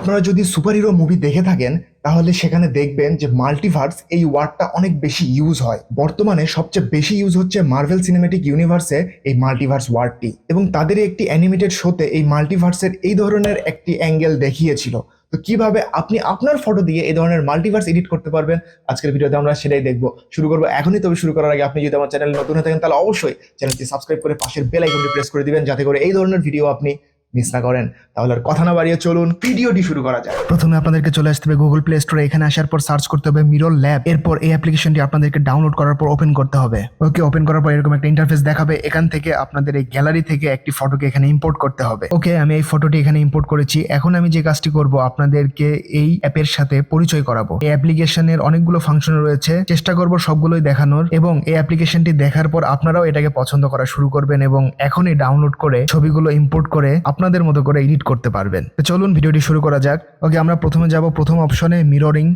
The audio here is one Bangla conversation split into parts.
আপনারা যদি সুপারহিরো মুভি দেখে থাকেন তাহলে সেখানে দেখবেন যে মাল্টিভার্স এই ওয়ার্ডটা অনেক বেশি ইউজ হয়। বর্তমানে সবচেয়ে বেশি ইউজ হচ্ছে মার্ভেল সিনেম্যাটিক ইউনিভার্সে এই মাল্টিভার্স ওয়ার্ডটি, এবং তাদের একটি অ্যানিমেটেড শোতে এই মাল্টিভার্সের এই ধরনের একটি অ্যাঙ্গেল দেখিয়েছিল। তো কিভাবে আপনি আপনার ফটো দিয়ে এই ধরনের মাল্টিভার্স এডিট করতে পারবেন, আজকের ভিডিওতে আমরা সেটাই দেখবো। শুরু করবো এখনই। তবে শুরু করার আগে আপনি যদি আমার চ্যানেলে নতুন হয়ে থাকেন তাহলে অবশ্যই চ্যানেলটি সাবস্ক্রাইব করে পাশের বেল আইকনটি প্রেস করে দিবেন, যাতে করে এই ধরনের ভিডিও আপনি মিস না করেন। তাহলে আর কথা না বাড়িয়ে চলুন ভিডিওটি শুরু করা যায়। প্রথমে আপনাদেরকে চলে আসতে হবে গুগল প্লে স্টোরে। এখানে আসার পর সার্চ করতে হবে মিরর ল্যাব। এরপর এই অ্যাপ্লিকেশনটি আপনাদেরকে ডাউনলোড করার পর ওপেন করতে হবে। ওকে, ওপেন করার পর এরকম একটা ইন্টারফেস দেখাবে। এখান থেকে আপনাদের এই গ্যালারি থেকে একটি ফটোকে এখানে ইম্পোর্ট করতে হবে। ওকে, আমি এই ফটোটি এখানে ইম্পোর্ট করেছি। এখন আমি যে কাজটি করব, আপনাদেরকে এই অ্যাপের সাথে পরিচয় করাবো। এই অ্যাপ্লিকেশনের অনেকগুলো ফাংশন রয়েছে, চেষ্টা করব সবগুলোই দেখানোর, এবং এই অ্যাপ্লিকেশনটি দেখার পর আপনারাও এটাকে পছন্দ করা শুরু করবেন এবং এখনই ডাউনলোড করে ছবিগুলো ইম্পোর্ট করে আপনাদের মতো করে এডিট করতে পারবেন। তো চলুন ভিডিওটি শুরু করা যাক। ওকে, আমরা প্রথমে যাব প্রথম অপশনে মিররিং।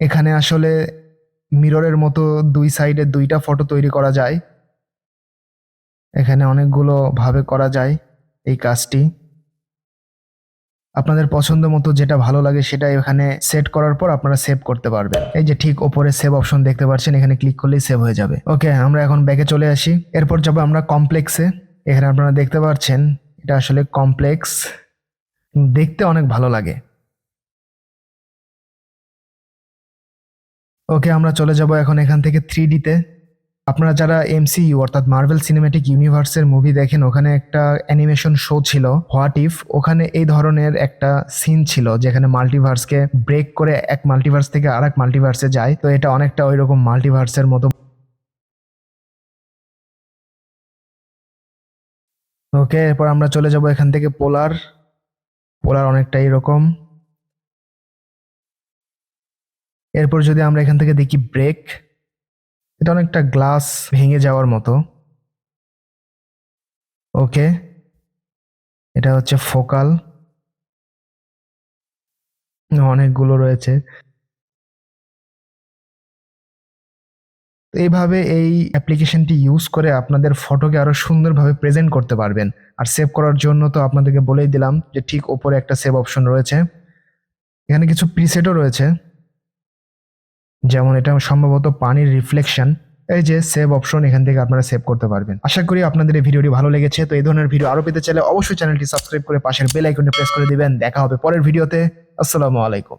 এখানে আসলে মিররের মতো দুই সাইডে দুইটা ফটো তৈরি করা যায়। এখানে অনেকগুলো ভাবে করা যায় এই কাজটি। আপনাদের পছন্দ মতো যেটা ভালো লাগে সেটা এখানে সেট করার পর আপনারা সেভ করতে পারবেন। এই যে ঠিক ওপরে সেভ অপশন দেখতে পাচ্ছেন, এখানে ক্লিক করলেই সেভ হয়ে যাবে। ওকে, আমরা এখন ব্যাকে চলে আসি। এরপর যাব আমরা কমপ্লেক্সে। এখানে আপনারা দেখতে পাচ্ছেন এটা আসলে কমপ্লেক্স, দেখতে অনেক ভালো লাগে। ওকে, আমরা চলে যাব এখন এখান থেকে 3D-তে। আপনারা যারা এমসিইউ অর্থাৎ মার্ভেল সিনেম্যাটিক ইউনিভার্সের মুভি দেখেন, ওখানে একটা অ্যানিমেশন শো ছিল হোয়াট ইফ। ওখানে এই ধরনের একটা সিন ছিল যেখানে মাল্টিভার্সকে ব্রেক করে এক মাল্টিভার্স থেকে আরেক মাল্টিভার্সে যায়। তো এটা অনেকটা ওই রকম মাল্টিভার্সের মতো। ওকে, এরপর আমরা চলে যাব এখান থেকে পোলার। পোলার অনেকটা এরকম। এরপর যদি আমরা এখান থেকে দেখি ব্রেক, এটা অনেকটা গ্লাস ভেঙে যাওয়ার মতো। ওকে, এটা হচ্ছে ফোকাল, অনেকগুলো রয়েছে। তো এইভাবে এই অ্যাপ্লিকেশনটি ইউজ করে আপনাদের ফটোকে আরো সুন্দরভাবে প্রেজেন্ট করতে পারবেন। আর সেভ করার জন্য তো আপনাদেরকে বলেই দিলাম যে ঠিক ওপরে একটা সেভ অপশন রয়েছে। এখানে কিছু প্রিসেটও রয়েছে, যেমন এটা সম্ভবত পানির রিফ্লেকশন। এই যে সেভ অপশন, এখান থেকে আপনারা সেভ করতে পারবেন। আশা করি আপনাদের এই ভিডিওটি ভালো লেগেছে। তো এই ধরনের ভিডিও আরো পেতে চাইলে অবশ্যই চ্যানেলটি সাবস্ক্রাইব করে পাশের বেল আইকনটি প্রেস করে দিবেন। দেখা হবে পরের ভিডিওতে। আসসালামু আলাইকুম।